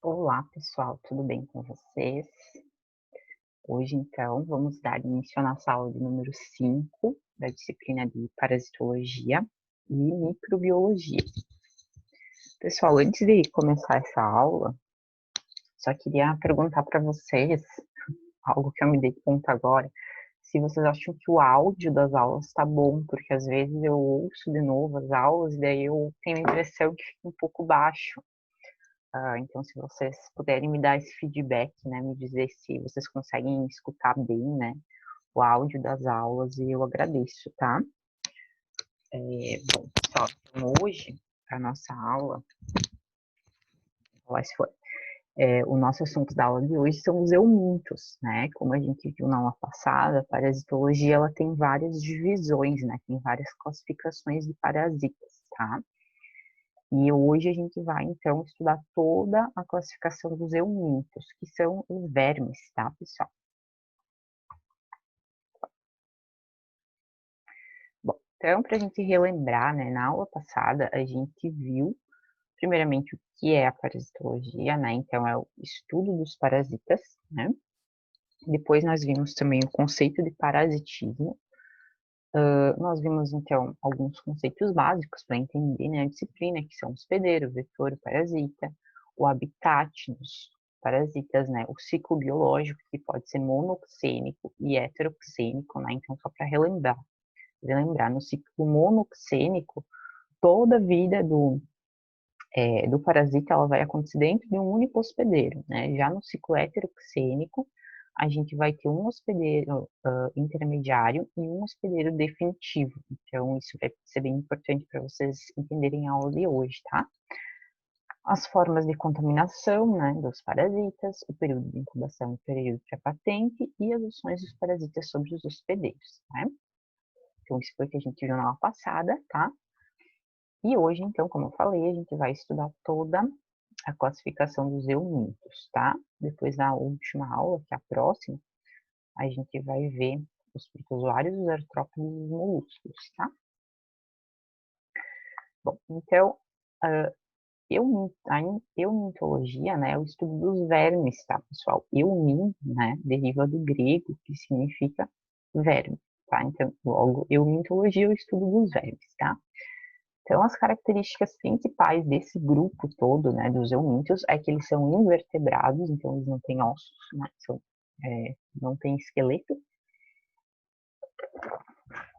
Olá, pessoal, tudo bem com vocês? Hoje, então, vamos dar início à nossa aula de número 5 da disciplina de Parasitologia e Microbiologia. Pessoal, antes de começar essa aula, só queria perguntar para vocês, algo que eu me dei conta agora, se vocês acham que o áudio das aulas está bom, porque às vezes eu ouço de novo as aulas e daí eu tenho a impressão que fica um pouco baixo. Então, se vocês puderem me dar esse feedback, né, me dizer se vocês conseguem escutar bem, né, o áudio das aulas, e eu agradeço, tá? Bom, pessoal, então hoje, a nossa aula, o nosso assunto da aula de hoje são os eumintos, né? Como a gente viu na aula passada, a parasitologia, ela tem várias divisões, né? Tem várias classificações de parasitas, tá? E hoje a gente vai, então, estudar toda a classificação dos eumintos, que são os vermes, tá, pessoal? Bom, então, para a gente relembrar, né, na aula passada, a gente viu, primeiramente, o que é a parasitologia, né? Então, é o estudo dos parasitas, né? Depois, nós vimos também o conceito de parasitismo. Nós vimos, então, alguns conceitos básicos para entender, né, a disciplina, que são o hospedeiro, o vetor, o parasita, o habitat dos parasitas, né, o ciclo biológico, que pode ser monoxênico e heteroxênico, né, então, só para relembrar, no ciclo monoxênico, toda a vida do parasita ela vai acontecer dentro de um único hospedeiro, né? Já no ciclo heteroxênico, a gente vai ter um hospedeiro intermediário e um hospedeiro definitivo. Então, isso vai ser bem importante para vocês entenderem a aula de hoje, tá? As formas de contaminação, né, dos parasitas, o período de incubação e o período pré-patente e as ações dos parasitas sobre os hospedeiros, né? Então, isso foi o que a gente viu na aula passada, tá? E hoje, então, como eu falei, a gente vai estudar toda a classificação dos eumintos, tá? Depois da última aula, que é a próxima, a gente vai ver os protozoários, os artrópodes e os molúsculos, tá? Bom, então, a eumintologia, né, é o estudo dos vermes, tá, pessoal? Eumin, né, deriva do grego, que significa verme, tá? Então, logo, eumintologia é o estudo dos vermes, tá? Então, as características principais desse grupo todo, né, dos eumintos, é que eles são invertebrados, então eles não têm ossos, né, não têm esqueleto,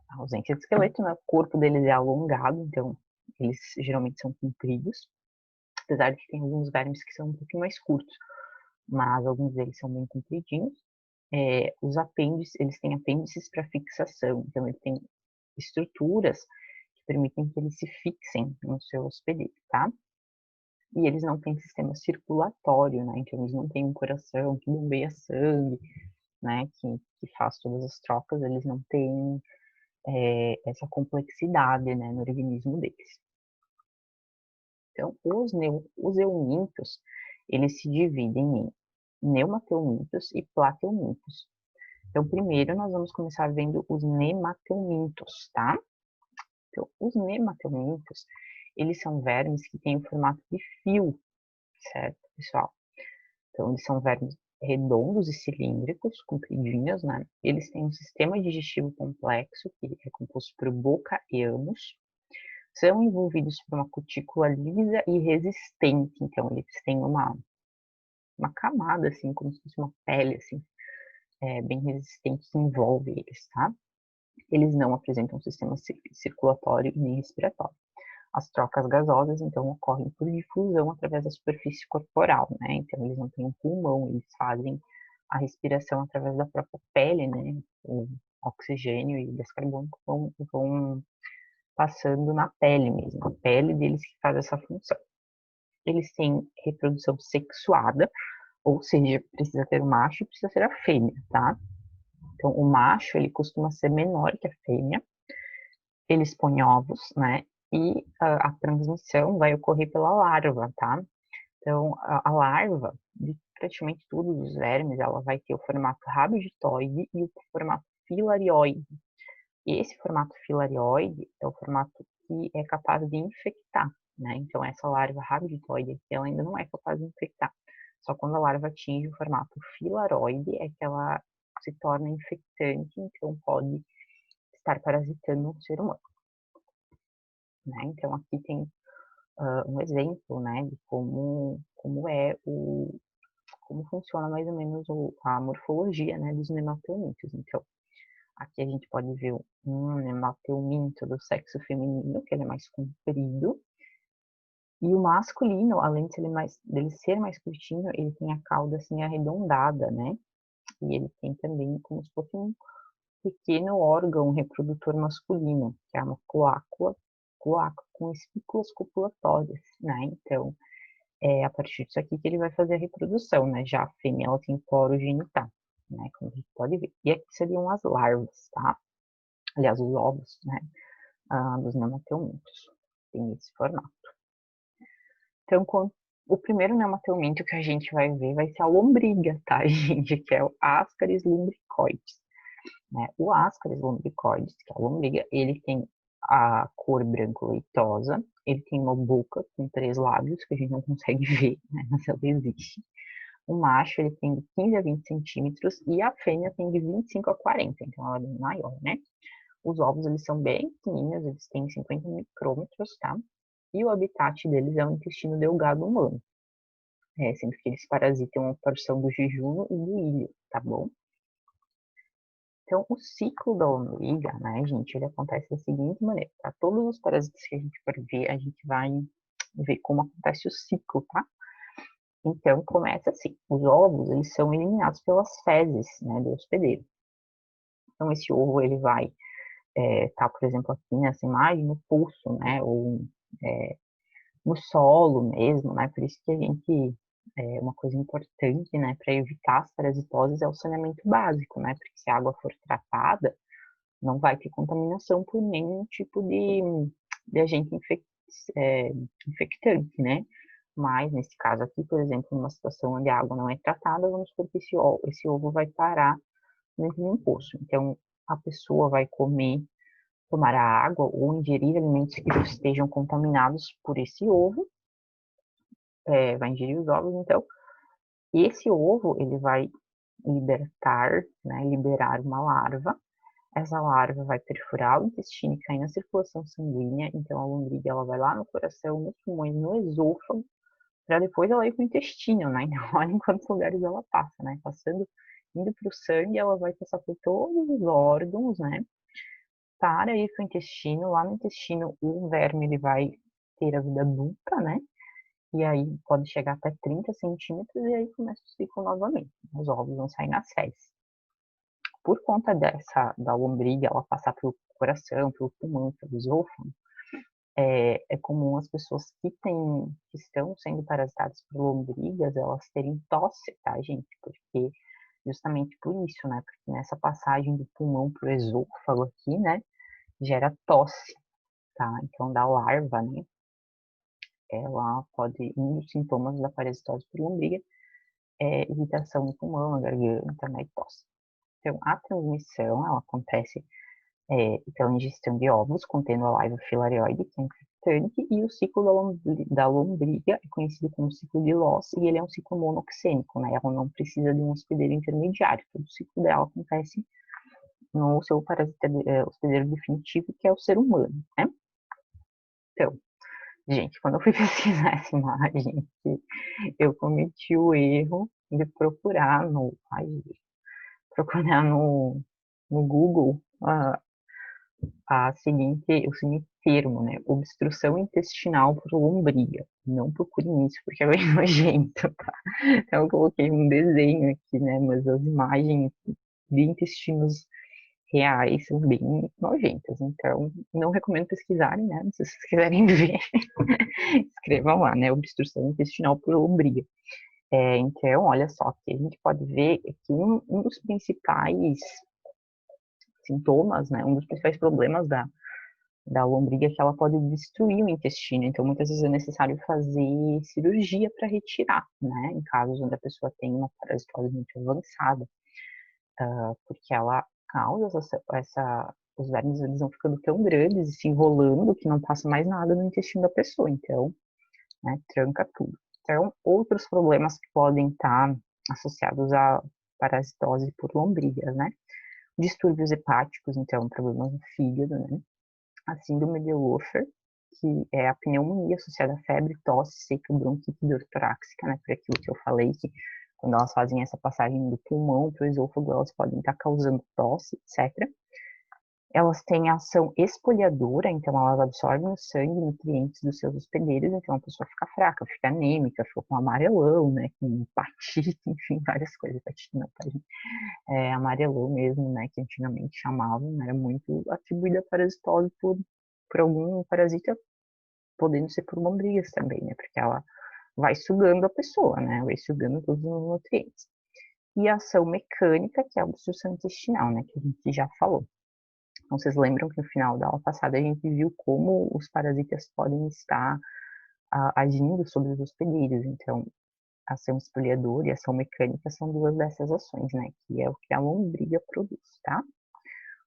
a ausência de esqueleto, né, o corpo deles é alongado, então eles geralmente são compridos, apesar de que tem alguns vermes que são um pouquinho mais curtos, mas alguns deles são bem compridinhos. Os apêndices, eles têm apêndices para fixação, então eles têm estruturas que permitem que eles se fixem no seu hospedeiro, tá? E eles não têm sistema circulatório, né? Então eles não têm um coração que bombeia sangue, né? Que faz todas as trocas, eles não têm essa complexidade, né? No organismo deles. Então, os eumintos, eles se dividem em neumateumintos e plateumintos. Então, primeiro nós vamos começar vendo os nemateumintos, tá? Então, os nemateumintos, eles são vermes que têm o formato de fio, certo, pessoal? Então, eles são vermes redondos e cilíndricos, compridinhos, né? Eles têm um sistema digestivo complexo, que é composto por boca e ânus. São envolvidos por uma cutícula lisa e resistente. Então, eles têm uma camada, assim, como se fosse uma pele, assim, bem resistente que envolve eles, tá? Eles não apresentam sistema circulatório nem respiratório. As trocas gasosas, então, ocorrem por difusão através da superfície corporal, né? Então, eles não têm um pulmão, eles fazem a respiração através da própria pele, né? O oxigênio e o gás carbônico vão passando na pele mesmo. A pele deles que faz essa função. Eles têm reprodução sexuada, ou seja, precisa ter o macho e precisa ter a fêmea, tá? Então, o macho, ele costuma ser menor que a fêmea, eles põem ovos, né? E a transmissão vai ocorrer pela larva, tá? Então, a larva, de praticamente todos os vermes, ela vai ter o formato rabditoide e o formato filarioide. E esse formato filarioide é o formato que é capaz de infectar, né? Então, essa larva rabditoide, ela ainda não é capaz de infectar. Só quando a larva atinge o formato filaroide é que ela se torna infectante, então pode estar parasitando o ser humano. Né? Então, aqui tem um exemplo, né, de como funciona mais ou menos a morfologia, né, dos nematelmintos. Então, aqui a gente pode ver um nematelminto do sexo feminino, que ele é mais comprido, e o masculino, além dele ser mais curtinho, ele tem a cauda assim arredondada, né? E ele tem também como se fosse um pequeno órgão reprodutor masculino, que é uma cloaca com espículas copulatórias, né? Então, é a partir disso aqui que ele vai fazer a reprodução, né? Já a fêmea, ela tem poro genital, né? Como a gente pode ver. E aqui seriam as larvas, tá? Aliás, os ovos, né? Dos nematelmintos. Tem esse formato. Então, o primeiro nematelminto que a gente vai ver vai ser a lombriga, tá, gente? Que é o Ascaris lumbricoides. Né? O Ascaris lumbricoides, que é a lombriga, ele tem a cor branco-leitosa, ele tem uma boca com 3 lábios, que a gente não consegue ver, né? Mas ela existe. O macho, ele tem de 15 a 20 centímetros e a fêmea tem de 25 a 40, então ela é bem maior, né? Os ovos, eles são bem pequeninos, eles têm 50 micrômetros, tá? E o habitat deles é o intestino delgado humano, sendo que eles parasitam a porção do jejuno e do ilho, tá bom? Então, o ciclo da lombriga, né, gente, ele acontece da seguinte maneira, tá? Todos os parasitas que a gente for ver, a gente vai ver como acontece o ciclo, tá? Então, começa assim, os ovos, eles são eliminados pelas fezes, né, do hospedeiro. Então, esse ovo, ele vai tá, por exemplo, aqui nessa imagem, no pulso, né, ou no solo mesmo, né, por isso que a gente, uma coisa importante, né, para evitar as parasitoses é o saneamento básico, né, porque se a água for tratada, não vai ter contaminação por nenhum tipo de agente infectante, né, mas nesse caso aqui, por exemplo, numa situação onde a água não é tratada, vamos supor que esse ovo vai parar dentro de um poço, então a pessoa vai tomar a água ou ingerir alimentos que estejam contaminados por esse ovo, vai ingerir os ovos, então, e esse ovo, ele vai liberar uma larva, essa larva vai perfurar o intestino e cair na circulação sanguínea, então a lombriga, ela vai lá no coração, nos pulmões, no esôfago, para depois ela ir para o intestino, né, então olha em quantos lugares ela passa, né, indo para o sangue, ela vai passar por todos os órgãos, né, para ir para o intestino. Lá no intestino, o verme ele vai ter a vida adulta, né? E aí pode chegar até 30 centímetros e aí começa o ciclo novamente. Os ovos vão sair nas fezes. Por conta da lombriga, ela passar pelo coração, pelo pulmão, pelo esôfago, é comum as pessoas que estão sendo parasitadas por lombrigas, elas terem tosse, tá, gente? Porque justamente por isso, né? Porque nessa passagem do pulmão para o esôfago aqui, né? Gera tosse, tá? Então, da larva, né? Um dos sintomas da parasitose por lombriga é irritação no pulmão, na garganta, né, e tosse. Então, a transmissão, ela acontece pela ingestão de ovos contendo a laiva filarioide, que é infectante, e o ciclo da lombriga é conhecido como ciclo de Loss, e ele é um ciclo monoxênico, né? Ela não precisa de um hospedeiro intermediário, todo o ciclo dela acontece no seu hospedeiro definitivo, que é o ser humano, né? Então, gente, quando eu fui pesquisar essa imagem, eu cometi o erro de procurar no Google o seguinte termo, né? Obstrução intestinal por lombriga. Não procurem isso, porque é bem nojento, tá? Então eu coloquei um desenho aqui, né? Mas as imagens de intestinos reais são bem nojentas. Então, não recomendo pesquisarem, né? Se vocês quiserem ver, escrevam lá, né? Obstrução intestinal por lombriga. Então, olha só, que a gente pode ver que um dos principais sintomas, né? Um dos principais problemas da lombriga é que ela pode destruir o intestino. Então, muitas vezes é necessário fazer cirurgia para retirar, né? Em casos onde a pessoa tem uma parasitose muito avançada, porque ela causa os vermes, eles vão ficando tão grandes e se enrolando que não passa mais nada no intestino da pessoa. Então, né, tranca tudo. Então, outros problemas que podem estar associados à parasitose por lombrigas, né? Distúrbios hepáticos, então, problemas no fígado, né? A síndrome de Loeffler, que é a pneumonia associada à febre, tosse, seca, bronquite e dor torácica, né? Por aquilo que eu falei, que quando elas fazem essa passagem do pulmão para o esôfago, elas podem estar causando tosse, etc. Elas têm ação espoliadora, então elas absorvem o sangue e nutrientes dos seus hospedeiros, então a pessoa fica fraca, fica anêmica, fica com amarelão, né, com hepatite, enfim, várias coisas. Hepatite não, tá, gente? Amarelão mesmo, né, que antigamente chamavam, né, era muito atribuída a parasitose por algum parasita, podendo ser por lombrigas também, né, porque ela vai sugando a pessoa, né, vai sugando todos os nutrientes. E a ação mecânica, que é a obstrução intestinal, né, que a gente já falou. Então, vocês lembram que no final da aula passada a gente viu como os parasitas podem estar agindo sobre os hospedeiros. Então, a ação espoliadora e a ação mecânica são duas dessas ações, né? Que é o que a lombriga produz, tá?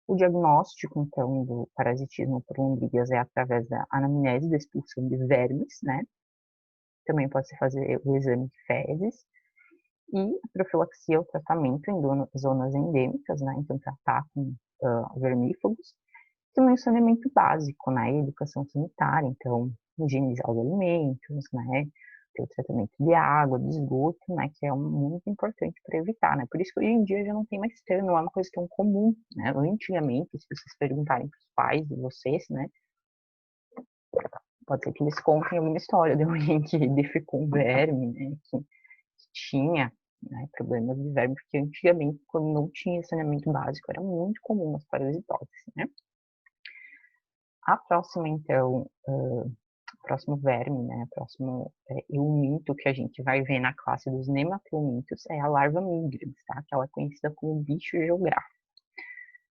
O diagnóstico, então, do parasitismo por lombrigas é através da anamnese da expulsão de vermes, né? Também pode se fazer o exame de fezes. E a profilaxia é o tratamento em zonas endêmicas, né? Então, tratar com vermífugos. Também o saneamento básico, né? Educação sanitária, então, higienizar os alimentos, né? Ter o tratamento de água, de esgoto, né? Que é muito importante para evitar, né? Por isso que hoje em dia já não tem mais termo, não é uma coisa tão comum, né? Antigamente, se vocês perguntarem para os pais de vocês, né? Pode ser que eles contem alguma história de alguém que defecou um verme, né? Que tinha, né, problemas de verme, porque antigamente, quando não tinha saneamento básico, era muito comum as parasitoses, né? A próxima, então, próximo verme, né, próximo eumínto que a gente vai ver na classe dos nematelmintos é a larva migrans, tá? Que ela é conhecida como bicho geográfico.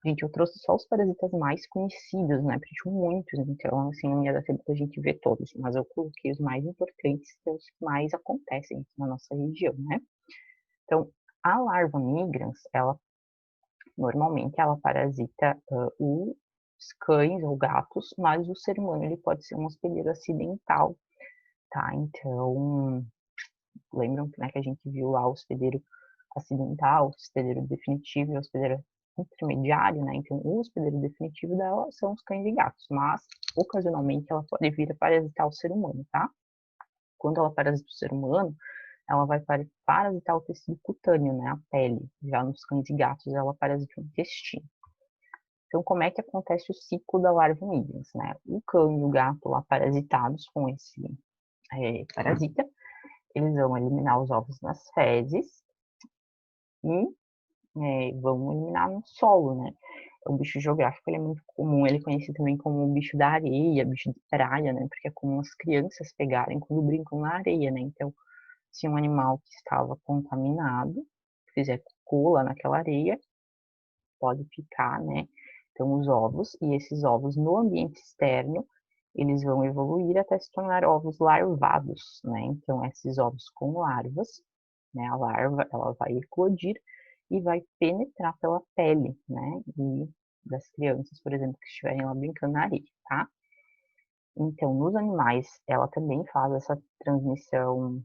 Gente, eu trouxe só os parasitas mais conhecidos, né? Porque tinham muitos, então, assim, não ia dar tempo da gente ver todos, mas eu coloquei os mais importantes, que são os que mais acontecem aqui na nossa região, né? Então, a larva migrans, ela normalmente ela parasita os cães ou gatos, mas o ser humano ele pode ser um hospedeiro acidental, tá? Então, lembram, né, que a gente viu lá o hospedeiro acidental, o hospedeiro definitivo e o hospedeiro intermediário, né? Então, o hospedeiro definitivo dela são os cães e gatos, mas ocasionalmente ela pode vir a parasitar o ser humano, tá? Quando ela parasita o ser humano, ela vai parasitar o tecido cutâneo, né, a pele. Já nos cães e gatos, ela parasita o intestino. Então, como é que acontece o ciclo da larva migrans, né? O cão e o gato lá parasitados com esse parasita, eles vão eliminar os ovos nas fezes e vão eliminar no solo, né? O bicho geográfico ele é muito comum, ele é conhecido também como o bicho da areia, bicho de praia, né? Porque é comum as crianças pegarem quando brincam na areia, né? Então, se um animal que estava contaminado fizer cocô lá naquela areia, pode ficar, né? Então, os ovos, e esses ovos no ambiente externo, eles vão evoluir até se tornar ovos larvados, né? Então, esses ovos com larvas, né? A larva, ela vai eclodir e vai penetrar pela pele, né? E das crianças, por exemplo, que estiverem lá brincando na areia, tá? Então, nos animais, ela também faz essa transmissão,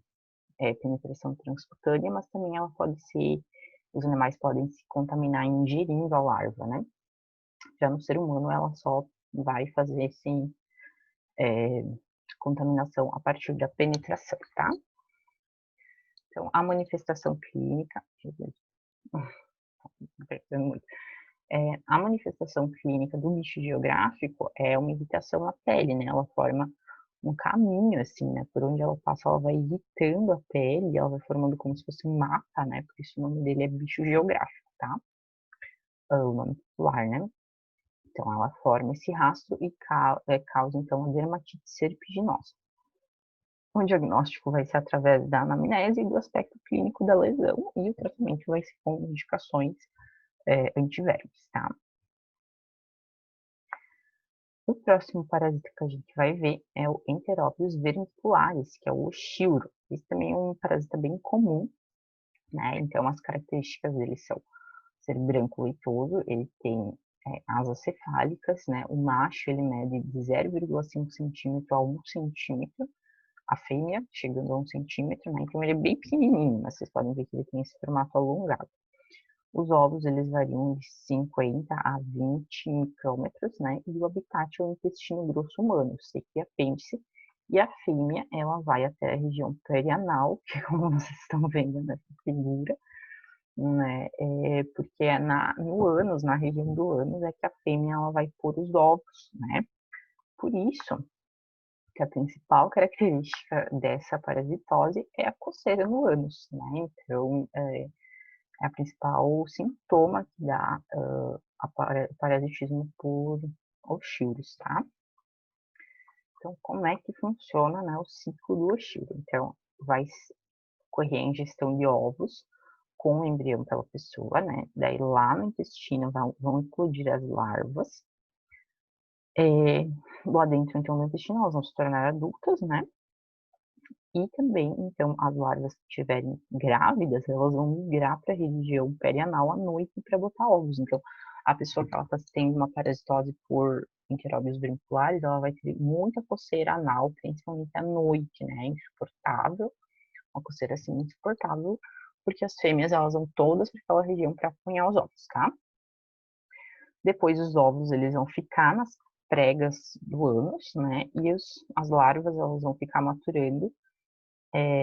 penetração transcutânea, mas também ela pode ser, os animais podem se contaminar ingerindo a larva, né? Já no ser humano, ela só vai fazer, sim, contaminação a partir da penetração, tá? Então, a manifestação clínica, a manifestação clínica do bicho geográfico é uma irritação na pele, né? Ela forma um caminho, assim, né? Por onde ela passa, ela vai irritando a pele, ela vai formando como se fosse um mapa, né? Por isso o nome dele é bicho geográfico, tá? O nome popular, né? Então, ela forma esse rastro e causa, então, a dermatite serpiginosa. O diagnóstico vai ser através da anamnese e do aspecto clínico da lesão, e o tratamento vai ser com indicações antivermes, tá? O próximo parasita que a gente vai ver é o Enterópios vermiculares, que é o oxilro. Esse também é um parasita bem comum, né? Então, as características dele são ser branco leitoso, ele tem asas cefálicas, né? O macho, ele mede de 0,5 centímetro a 1 centímetro, a fêmea, chegando a 1 centímetro, né? Então ele é bem pequenininho, mas vocês podem ver que ele tem esse formato alongado. Os ovos, eles variam de 50 a 20 micrômetros, né? E o habitat é o intestino grosso humano, seco e apêndice. E a fêmea, ela vai até a região perianal, que como vocês estão vendo nessa figura, né? Porque é no ânus, na região do ânus, é que a fêmea ela vai pôr os ovos, né? Por isso que a principal característica dessa parasitose é a coceira no ânus, né? Então, é a principal sintoma que dá parasitismo por Oshildes, tá? Então, como é que funciona, né, o ciclo do Oshildes? Então, vai ocorrer a ingestão de ovos com o embrião pela pessoa, né? Daí lá no intestino vão eclodir as larvas. Lá dentro, então, do intestino, elas vão se tornar adultas, né? E também, então, as larvas que estiverem grávidas, elas vão migrar para a região perianal à noite para botar ovos. Então, a pessoa que ela está tendo uma parasitose por enteróbios brinculares, ela vai ter muita coceira anal, principalmente à noite, né? Insuportável, uma coceira assim insuportável, porque as fêmeas elas vão todas para aquela região para apunhar os ovos, tá? Depois os ovos eles vão ficar nas pregas do ânus, né? E as larvas elas vão ficar maturando.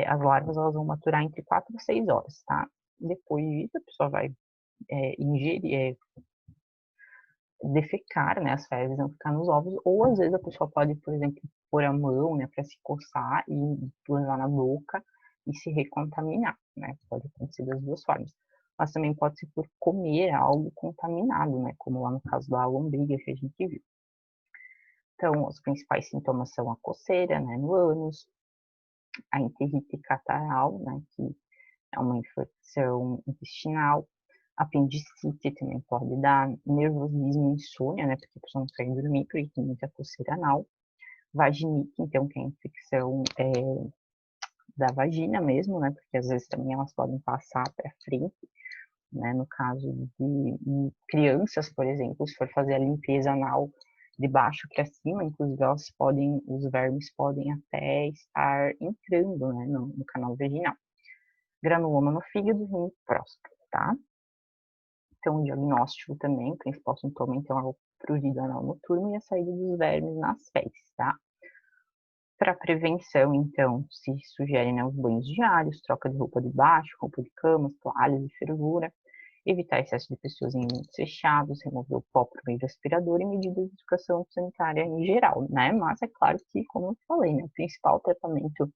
As larvas elas vão maturar entre 4 a 6 horas, tá? Depois disso a pessoa vai ingerir, defecar, né? As fezes vão ficar nos ovos, ou às vezes a pessoa pode, por exemplo, pôr a mão, né, para se coçar e levar na boca e se recontaminar, né? Pode acontecer das duas formas. Mas também pode ser por comer algo contaminado, né? Como lá no caso da lombriga que a gente viu. Então, os principais sintomas são a coceira, né, no ânus, a enterite catarral, né, que é uma infecção intestinal, apendicite também pode dar, nervosismo, insônia, né, porque a pessoa não consegue dormir porque tem muita coceira anal, vaginite, então, que é a infecção da vagina mesmo, né, porque às vezes também elas podem passar para frente, né, no caso de crianças, por exemplo, se for fazer a limpeza anal de baixo para cima, inclusive os vermes podem até estar entrando, né, no canal vaginal. Granuloma no fígado, rim e próstata, tá? Então, o diagnóstico também, o principal sintoma, então, é o prurido anal noturno e a saída dos vermes nas fezes, tá? Para prevenção, então, se sugerem, né, os banhos diários, troca de roupa de baixo, roupa de cama, toalhas e fervura, evitar excesso de pessoas em ambientes fechados, remover o pó por meio do aspirador e medidas de educação sanitária em geral, né? Mas é claro que, como eu falei, né, o principal tratamento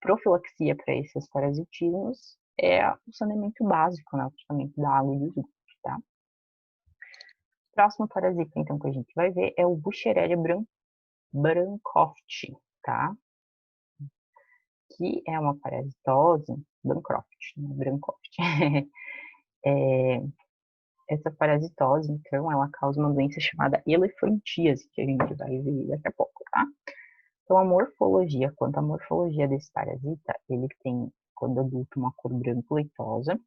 profilaxia para esses parasitismos é o saneamento básico, né, o tratamento da água e do esgoto, tá? O próximo parasita, então, que a gente vai ver é o Buchereria Bancroft, tá? Que é uma parasitose, Bancroft, né? Bancroft. Essa parasitose, então, ela causa uma doença chamada elefantíase, que a gente vai ver daqui a pouco, tá? Então, a morfologia, quanto à morfologia desse parasita, ele tem, quando adulto, uma cor branco leitosa,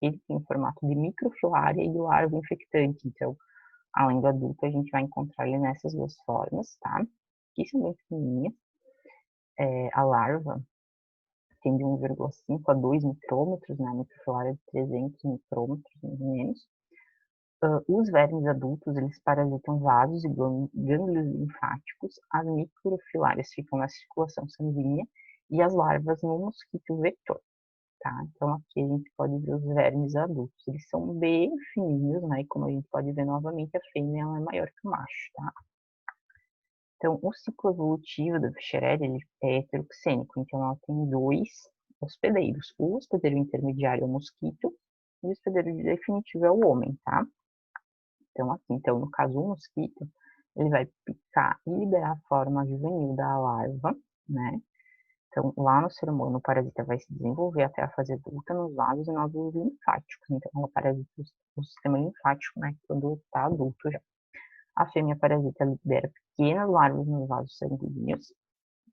ele tem o formato de microfilária e o larvo infectante, então, além do adulto, a gente vai encontrar ele nessas duas formas, tá? Que são bem pequenininhas. A larva tem de 1,5 a 2 micrômetros, né? A microfilária de 300 micrômetros, mais ou menos. Os vermes adultos, eles parasitam vasos e gânglios linfáticos, as microfilárias ficam na circulação sanguínea e as larvas no mosquito vetor, tá? Então, aqui a gente pode ver os vermes adultos, eles são bem fininhos, né? E como a gente pode ver novamente, a fêmea ela é maior que o macho, tá? Então, o ciclo evolutivo da Fischerella, ele é heteroxênico, então ela tem 2 hospedeiros. O hospedeiro intermediário é o mosquito e o hospedeiro definitivo é o homem, tá? Então, aqui, no caso, o mosquito, ele vai picar e liberar a forma juvenil da larva, né? Então, lá no ser humano, o parasita vai se desenvolver até a fase adulta nos vasos e nódulos linfáticos. Então, ela parasita o sistema linfático, né? Quando está adulto já. A fêmea parasita libera pequenas larvas nos vasos sanguíneos.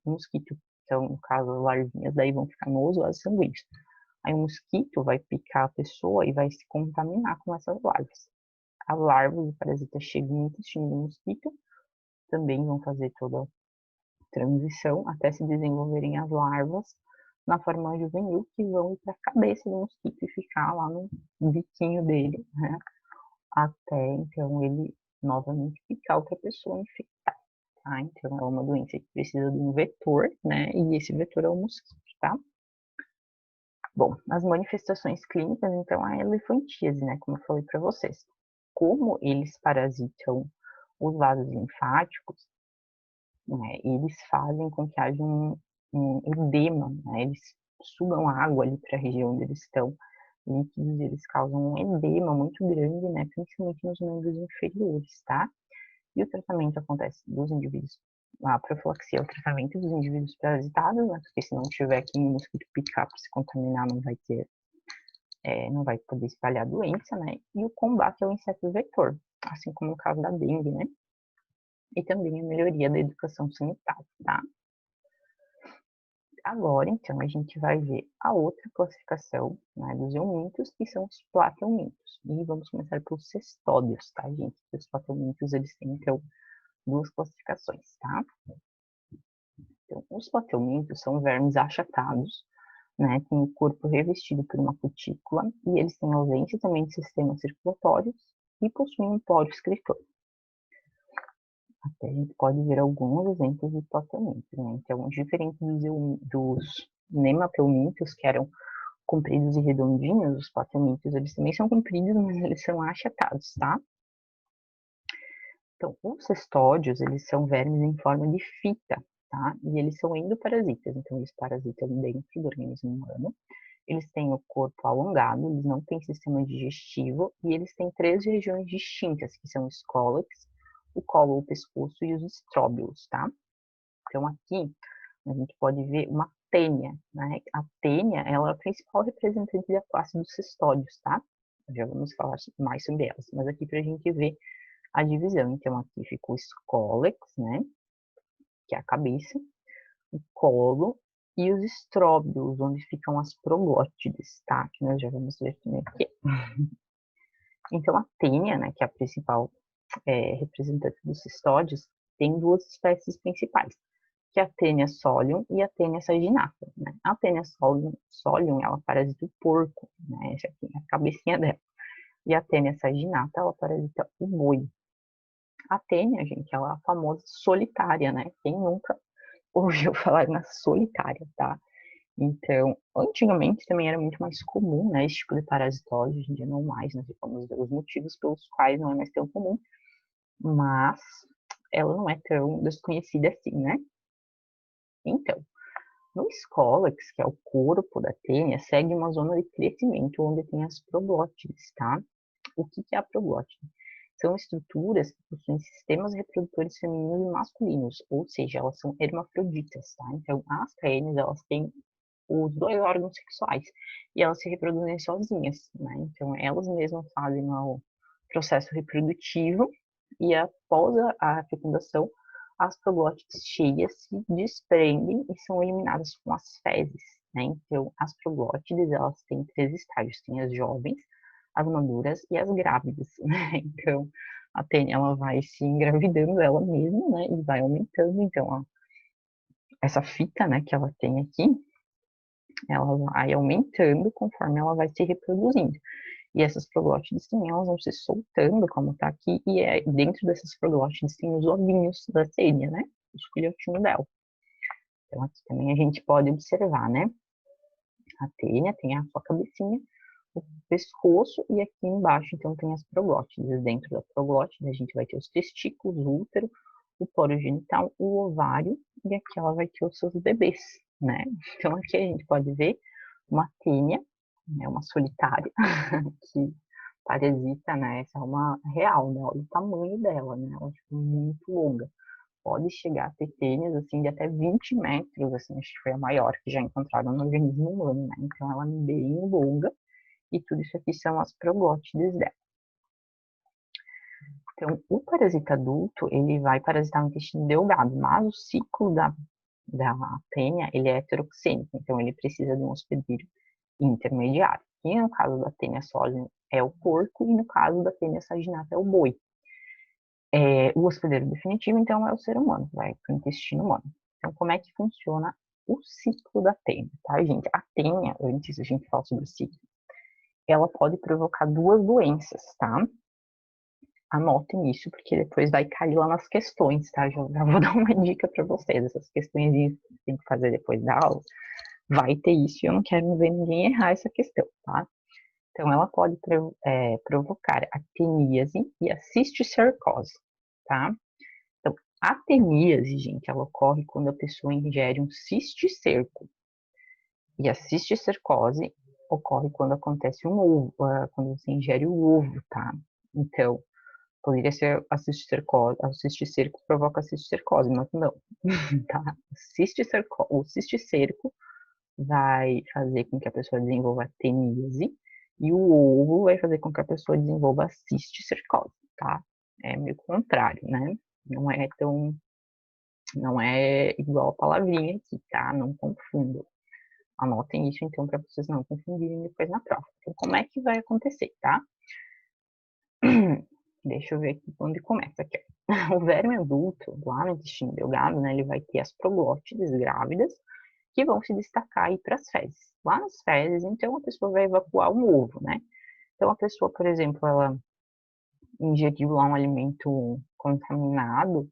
O mosquito, então, no caso, as larvinhas, daí vão ficar nos vasos sanguíneos. Aí o mosquito vai picar a pessoa e vai se contaminar com essas larvas. As larvas do parasita chegam no intestino do mosquito, também vão fazer toda transição até se desenvolverem as larvas na forma juvenil que vão ir para a cabeça do mosquito e ficar lá no biquinho dele, né? Até então ele novamente picar outra pessoa infectada, tá? Então é uma doença que precisa de um vetor, né? E esse vetor é o mosquito, tá? Bom, as manifestações clínicas, então, a elefantíase, né? Como eu falei para vocês. Como eles parasitam os vasos linfáticos, né, eles fazem com que haja um edema, né? Eles sugam água ali para a região onde eles estão, líquidos, eles causam um edema muito grande, né? Principalmente nos membros inferiores, tá? E o tratamento acontece dos indivíduos, a profilaxia é o tratamento dos indivíduos parasitados, né? Porque se não tiver aqui um mosquito picar para se contaminar, não vai ter, não vai poder espalhar a doença, né? E o combate ao inseto vetor, assim como no caso da dengue, né? E também a melhoria da educação sanitária, tá? Agora, então, a gente vai ver a outra classificação, né, dos eumintos, que são os plateumintos. E vamos começar pelos cestódios, tá, gente? Os plateumintos, eles têm, então, duas classificações, tá? Então, os plateumintos são vermes achatados, né, com o corpo revestido por uma cutícula, e eles têm ausência também de sistemas circulatórios e possuem um poro excretor. Até a gente pode ver alguns exemplos de plateumintos, né? Então, diferente dos nemateumintos, que eram compridos e redondinhos, os plateumintos, eles também são compridos, mas eles são achatados, tá? Então, os cestódios, eles são vermes em forma de fita, tá? E eles são endoparasitas, então eles parasitam dentro do organismo humano. Eles têm o corpo alongado, eles não têm sistema digestivo e eles têm três regiões distintas, que são os cólex, o colo ou pescoço e os estróbilos, tá? Então, aqui a gente pode ver uma tênia, né? A tênia, ela é a principal representante da classe dos cestódios, tá? Já vamos falar mais sobre elas, mas aqui para a gente ver a divisão. Então, aqui fica o escólex, né? Que é a cabeça, o colo e os estróbilos, onde ficam as proglótides, tá? Que nós já vamos ver também aqui. Então, a tênia, né? Que é a principal representante dos cestódios, tem duas espécies principais, que é a Tênia solium e a Tênia saginata, né? A Tênia solium, ela parasita o porco, né? Essa aqui é a cabecinha dela. E a Tênia saginata, ela parasita o boi. A tênia, gente, ela é a famosa solitária, né? Quem nunca ouviu falar na solitária, tá? Então, antigamente também era muito mais comum, né, esse tipo de parasitose, hoje em dia não mais, nós vamos ver os motivos pelos quais não é mais tão comum, mas ela não é tão desconhecida assim, né? Então, no escólex, que é o corpo da tênia, segue uma zona de crescimento onde tem as proglótides, tá? O que é a proglótide? São estruturas que possuem sistemas reprodutores femininos e masculinos, ou seja, elas são hermafroditas, tá? Então, as tênias, elas têm os dois órgãos sexuais e elas se reproduzem sozinhas, né? Então, elas mesmas fazem o processo reprodutivo e após a fecundação, as proglótides cheias se desprendem e são eliminadas com as fezes, né? Então, as proglótides, elas têm três estágios, tem as jovens, as maduras e as grávidas, né? Então, a tênia, ela vai se engravidando ela mesma, né? E vai aumentando, então, essa fita, né, que ela tem aqui, ela vai aumentando conforme ela vai se reproduzindo. E essas proglótides também, elas vão se soltando, como tá aqui, e dentro dessas proglótides tem os ovinhos da tênia, né? Os filhotinhos dela. Então, aqui também a gente pode observar, né? A tênia tem a sua cabecinha, o pescoço e aqui embaixo, então, tem as proglótides. Dentro da proglótide, a gente vai ter os testículos, o útero, o poro genital, o ovário, e aqui ela vai ter os seus bebês, né? Então, aqui a gente pode ver uma tênia, né, uma solitária, que parasita, né? Essa é uma real, né? Olha o tamanho dela, né? Ela é muito longa. Pode chegar a ter tênias, assim, de até 20 metros, assim, acho que foi a maior que já encontraram no organismo humano, né? Então, ela é bem longa e tudo isso aqui são as proglótides dela. Então, o parasita adulto, ele vai parasitar o intestino delgado, mas o ciclo da tênia, ele é heteroxênico, então ele precisa de um hospedeiro intermediário. E no caso da tênia solium é o porco e no caso da tênia saginata é o boi. O hospedeiro definitivo, então, é o ser humano, vai para o intestino humano. Então, como é que funciona o ciclo da tênia, tá, gente? A tênia, antes a gente falar sobre o ciclo, ela pode provocar duas doenças, tá? Anotem isso, porque depois vai cair lá nas questões, tá? Já vou dar uma dica para vocês. Essas questões que tem que fazer depois da aula, vai ter isso e eu não quero ver ninguém errar essa questão, tá? Então, ela pode provocar a teníase e a cisticercose, tá? Então, a teníase, gente, ela ocorre quando a pessoa ingere um cisticerco. E a cisticercose ocorre quando acontece um ovo, quando você ingere o ovo, tá? Então, poderia ser a cisticercose, o cisticerco provoca a cisticercose, mas não, tá? O cisticerco vai fazer com que a pessoa desenvolva a teníase e o ovo vai fazer com que a pessoa desenvolva a cisticercose, tá? É meio contrário, né? Não é igual a palavrinha aqui, tá? Não confundam. Anotem isso então para vocês não confundirem depois na prova. Então, como é que vai acontecer, tá? Deixa eu ver aqui onde começa aqui. O verme adulto, lá no intestino delgado, né, ele vai ter as proglótides grávidas que vão se destacar aí para as fezes. Lá nas fezes, então, a pessoa vai evacuar um ovo, né? Então, a pessoa, por exemplo, ela ingeriu lá um alimento contaminado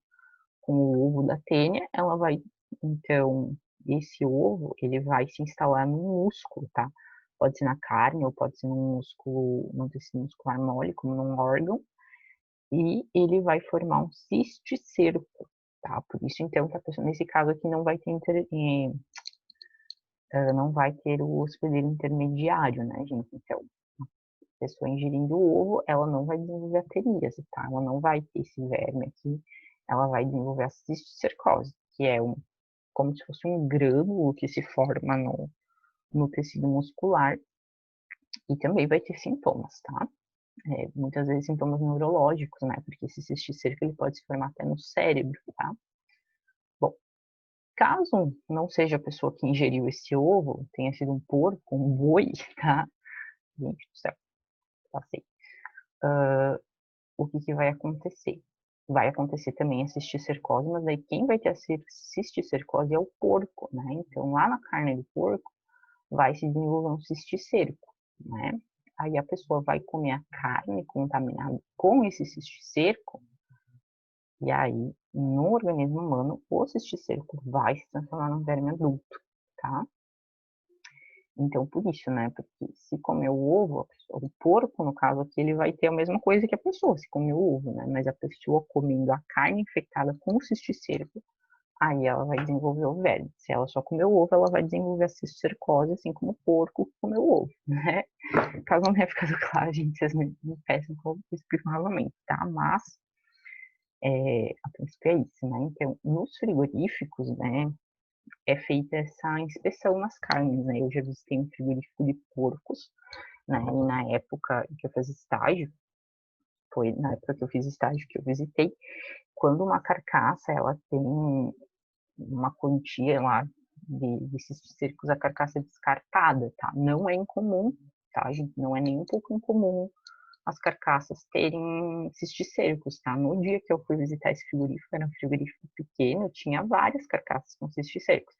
com o ovo da tênia, ela vai, então, esse ovo, ele vai se instalar no músculo, tá? Pode ser na carne ou pode ser num músculo, num tecido muscular mole, como num órgão, e ele vai formar um cisticerco, tá? Por isso, então, que a pessoa, nesse caso aqui, não vai ter não vai ter o hospedeiro intermediário, né, gente? Então, a pessoa ingerindo o ovo, ela não vai desenvolver a teríase, tá? Ela não vai ter esse verme aqui, ela vai desenvolver a cisticercose, que é como se fosse um grânulo que se forma no tecido muscular e também vai ter sintomas, tá? Muitas vezes sintomas neurológicos, né? Porque esse cisticerco ele pode se formar até no cérebro, tá? Bom, caso não seja a pessoa que ingeriu esse ovo, tenha sido um porco, um boi, tá? Gente do céu, passei. O que que vai acontecer? Vai acontecer também a cisticercose, mas daí quem vai ter a cisticercose é o porco, né? Então, lá na carne do porco, vai se desenvolver um cisticerco, né? Aí a pessoa vai comer a carne contaminada com esse cisticerco, e aí, no organismo humano, o cisticerco vai se transformar num verme adulto, tá? Então, por isso, né? Porque se comer o ovo, o porco, no caso aqui, ele vai ter a mesma coisa que a pessoa, se comer o ovo, né? Mas a pessoa comendo a carne infectada com o cisticerco, aí ela vai desenvolver o verme. Se ela só comer o ovo, ela vai desenvolver a cisticercose, assim como o porco comeu o ovo, né? Caso não tenha ficado claro, gente, vocês me peçam que eu explico novamente, tá? Mas, a princípio é isso, né? Então, nos frigoríficos, né, é feita essa inspeção nas carnes, né? Eu já visitei um frigorífico de porcos, né? E na época que eu fiz estágio, foi na época que eu fiz estágio que eu visitei, quando uma carcaça, ela tem uma quantia lá de cisticercos, a carcaça é descartada, tá? Não é incomum, tá, gente? Não é nem um pouco incomum as carcaças terem cisticercos, tá? No dia que eu fui visitar esse frigorífico, era um frigorífico pequeno, tinha várias carcaças com cisticercos.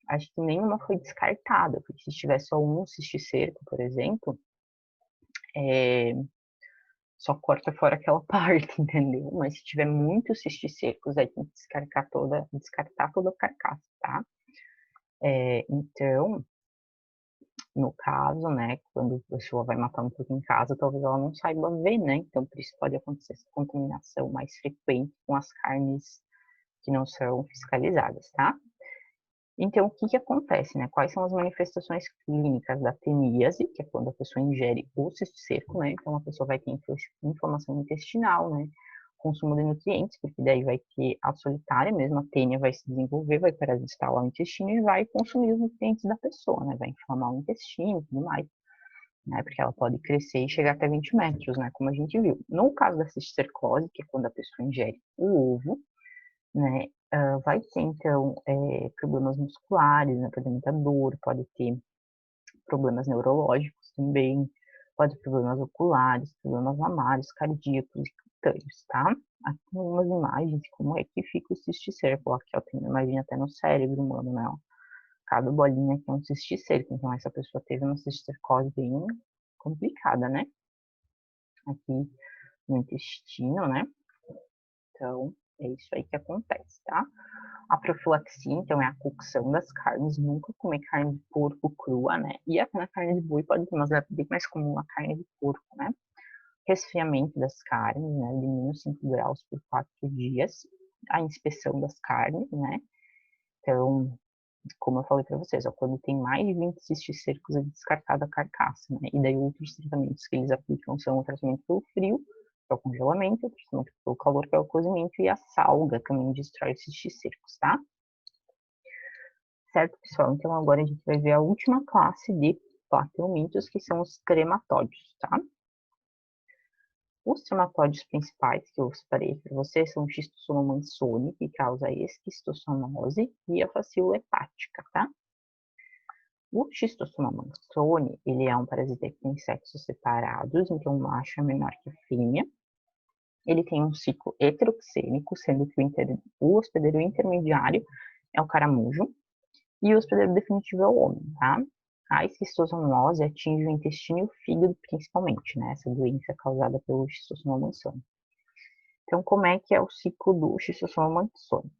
Acho que nenhuma foi descartada, porque se tiver só um cisticerco, por exemplo, só corta fora aquela parte, entendeu? Mas se tiver muitos cisticercos, aí tem que descartar toda a carcaça, tá? Então, no caso, né, quando a pessoa vai matar um porco em casa, talvez ela não saiba ver, né? Então, por isso pode acontecer essa contaminação mais frequente com as carnes que não são fiscalizadas, tá? Então, o que que acontece, né? Quais são as manifestações clínicas da teníase, que é quando a pessoa ingere o cisticerco, né? Então, a pessoa vai ter inflamação intestinal, né? Consumo de nutrientes, porque daí vai ter a solitária mesmo, a tênia vai se desenvolver, vai parasitar lá o intestino e vai consumir os nutrientes da pessoa, né? Vai inflamar o intestino e tudo mais, né? Porque ela pode crescer e chegar até 20 metros, né? Como a gente viu. No caso da cisticercose, que é quando a pessoa ingere o ovo, né? Vai ter, então, problemas musculares, né? Pode ter muita dor, pode ter problemas neurológicos também, pode ter problemas oculares, problemas mamários, cardíacos e cutâneos, tá? Aqui tem algumas imagens de como é que fica o cisticérculo. Aqui, ó, tem uma imagem até no cérebro humano, né? Ó. Cada bolinha aqui é um cisticérculo. Então, essa pessoa teve uma cisticercose bem complicada, né? Aqui no intestino, né? Então, é isso aí que acontece, tá? A profilaxia, então, é a cocção das carnes, nunca comer carne de porco crua, né? E até na carne de boi pode ter, mas é bem mais comum a carne de porco, né? Resfriamento das carnes, né? De menos 5 graus por 4 dias. A inspeção das carnes, né? Então, como eu falei para vocês, ó, quando tem mais de 20 cisticercos é descartada a carcaça, né? E daí outros tratamentos que eles aplicam são o tratamento pelo frio, que é o congelamento, o tratamento pelo calor, que é o cozimento, e a salga também destrói os cisticercos, tá? Certo, pessoal? Então agora a gente vai ver a última classe de plateumintos, que são os crematódios, tá? Os traumatóides principais que eu separei para vocês são o Schistosoma mansoni, que causa esquistossomose, e a facíola hepática, tá? O Schistosoma mansoni, ele é um parasita que tem sexos separados, então o macho é menor que a fêmea. Ele tem um ciclo heteroxêmico, sendo que o hospedeiro intermediário é o caramujo e o hospedeiro definitivo é o homem, tá? A esquistossomose atinge o intestino e o fígado principalmente, né? Essa doença é causada pelo Schistosoma mansoni. Então, como é que é o ciclo do Schistosoma mansoni?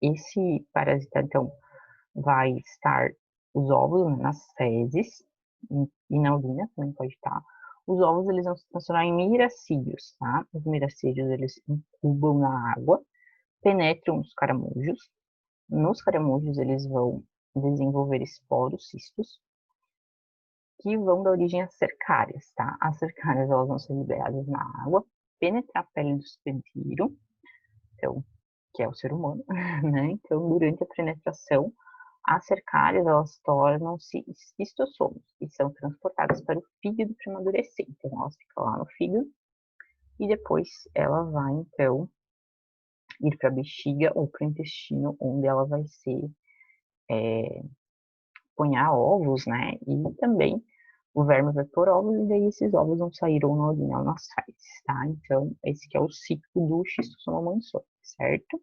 Esse parasita, então, vai estar os ovos, né, nas fezes e na urina também pode estar. Os ovos, eles vão se transformar em miracídios, tá? Os miracídios, eles incubam na água, penetram os caramujos. Nos caramujos, eles vão desenvolver esporos, cistos, que vão dar origem às cercárias, tá? As cercárias, elas vão ser liberadas na água, penetrar a pele do hospedeiro, então, que é o ser humano, né? Então, durante a penetração, as cercárias, elas tornam-se esquistossomos e são transportadas para o fígado para amadurecer. Então, elas ficam lá no fígado e depois ela vai, então, ir para a bexiga ou para o intestino, onde ela vai ser, ponhar ovos, né? E também o verme vai pôr ovos e daí esses ovos vão sair ou na urina ou nas fezes, tá? Então, esse que é o ciclo do Schistosoma mansoni, certo?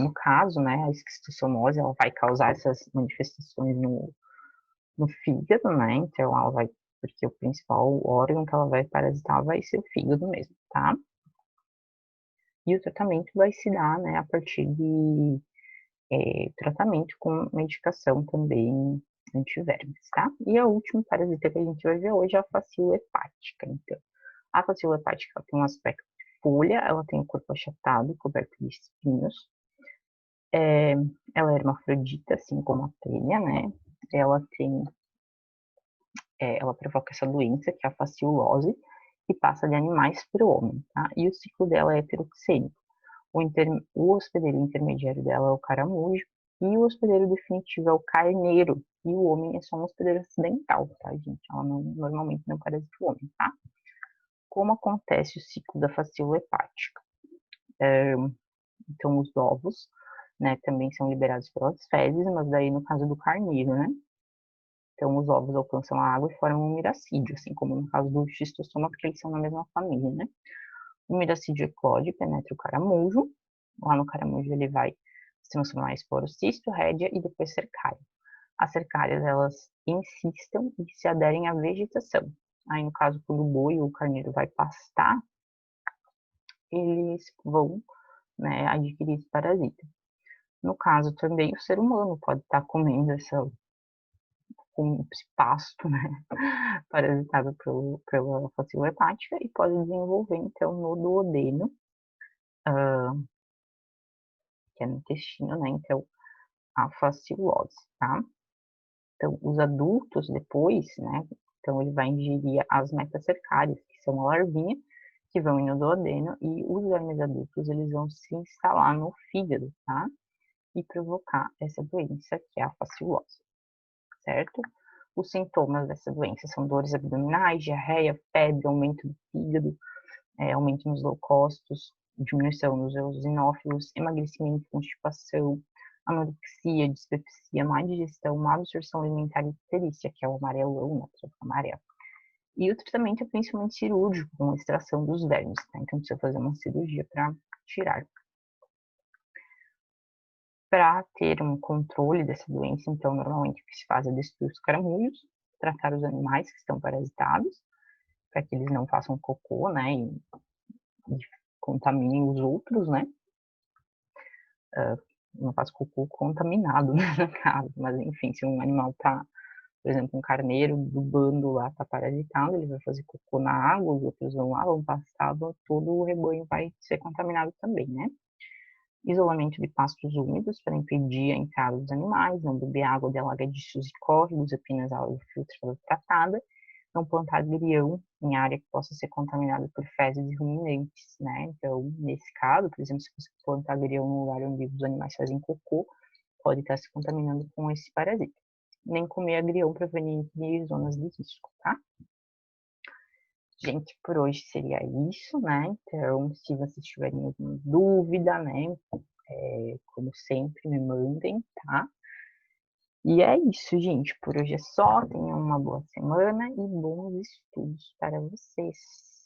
No caso, né, a esquistossomose, ela vai causar essas manifestações no fígado, né? Então, ela vai, porque o principal órgão que ela vai parasitar vai ser o fígado mesmo, tá? E o tratamento vai se dar, né, a partir de tratamento com medicação também antivermes, tá? E a última parasita que a gente vai ver hoje é a facíola hepática. Então, a facíola hepática ela tem um aspecto de folha, ela tem o corpo achatado, coberto de espinhos. Ela é hermafrodita, assim como a tênia, né? Ela tem ela provoca essa doença, que é a fasciolose, que passa de animais para o homem, tá? E o ciclo dela é heteroxêmico. O hospedeiro intermediário dela é o caramujo, e o hospedeiro definitivo é o carneiro, e o homem é só um hospedeiro acidental, tá, gente? Ela normalmente não parasita o homem, tá? Como acontece o ciclo da facíola hepática? Então, os ovos, né, também são liberados pelas fezes, mas daí no caso do carneiro, né? Então, os ovos alcançam a água e formam um miracídio, assim como no caso do xistostoma, porque eles são na mesma família, né? O miracídio eclode, penetra o caramujo. Lá no caramujo ele vai se transformar em esporocisto, rédia e depois cercária. As cercárias, elas insistem e se aderem à vegetação. Aí, no caso, quando o boi ou o carneiro vai pastar, eles vão, né, adquirir esse parasita. No caso, também o ser humano pode estar comendo com esse pasto, né, parasitado pela facíola hepática e pode desenvolver, então, no duodeno, que é no intestino, né, então, a fasciolose, tá? Então, os adultos depois, né, então ele vai ingerir as metacercárias, que são a larvinha, que vão ir no duodeno, e os vermes adultos, eles vão se instalar no fígado, tá? E provocar essa doença, que é a fasciolose, certo? Os sintomas dessa doença são dores abdominais, diarreia, febre, aumento do fígado, aumento nos leucócitos, diminuição nos eosinófilos, emagrecimento, constipação, anorexia, dispepsia, má digestão, má absorção alimentar e icterícia, que é o amarelão, né, que é o amarelo. E o tratamento é principalmente cirúrgico, com a extração dos vermes, tá? Então precisa fazer uma cirurgia para tirar. Para ter um controle dessa doença, então, normalmente o que se faz é destruir os caramujos, tratar os animais que estão parasitados, para que eles não façam cocô, né, e contaminem os outros, né. Não faz cocô contaminado, né, no caso, mas enfim, se um animal tá, por exemplo, um carneiro do bando lá tá parasitado, ele vai fazer cocô na água, os outros vão lá, vão pastar, todo o rebanho vai ser contaminado também, né. Isolamento de pastos úmidos para impedir a entrada dos animais, não beber água de alagadiços e córregos, apenas água filtrada tratada, não plantar agrião em área que possa ser contaminada por fezes de ruminantes, né? Então, nesse caso, por exemplo, se você plantar agrião no lugar onde os animais fazem cocô, pode estar se contaminando com esse parasita. Nem comer agrião proveniente de zonas de risco, tá? Gente, por hoje seria isso, né? Então, se vocês tiverem alguma dúvida, né? Como sempre, me mandem, tá? E é isso, gente. Por hoje é só. Tenham uma boa semana e bons estudos para vocês.